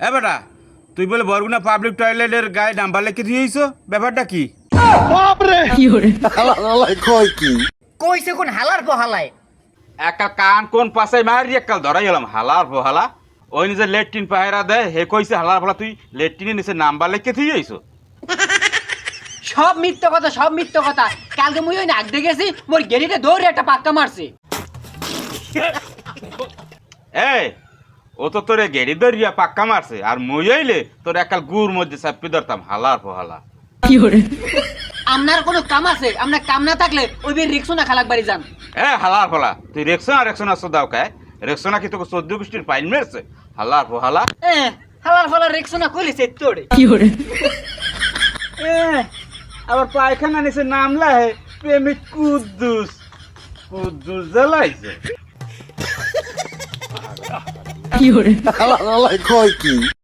এ বেটা তুই বলে বরগুনা পাবলিক টয়লেটের গায়ে নাম্বার লিখে দিয়েছ, ব্যাপারটা কি? কইছে কোন হালার পহালায় একটা কান কোন পাশে মারি একাল ধরাই গেলাম হালার পোহালা। ওই নিজে লেট্রিন পাহেরা দেয় হে কইছে হালার পোলা তুই লেট্রিনের নিচে নাম্বার লিখে দিয়েছ। সব মিথ্যা কথা, সব মিথ্যা কথা। কালকে মুই ওই নাক দেখেছি মোর গেরিতে দৌড়ে একটা পাক্কা মারছে। এই ও তো তোরে গেড়ি ধরিয়া পাক্কা মারছে, আর মই আইলে তোর একাল গুড় মধ্যে চাপি ধরতাম হালার পোহালা। আপনার কোনো কাম আছে? আপনার কাম না থাকলে ওই বের রিক্সোনা খালাক বাড়ি যান। এ হালার পোলা তুই রেকশনা সোদাও কায়? রেকশনা কি তোকে 14 বৃষ্টির পাইন মেরছে? হালার পোহালা হালার ফালার রিক্সোনা কইলেছে তোরে। আবার পায়খানা নিচে নামলা হে প্রেমিক কুদ্দুস কুদ্দুস জ্বালাইছে। কয় কি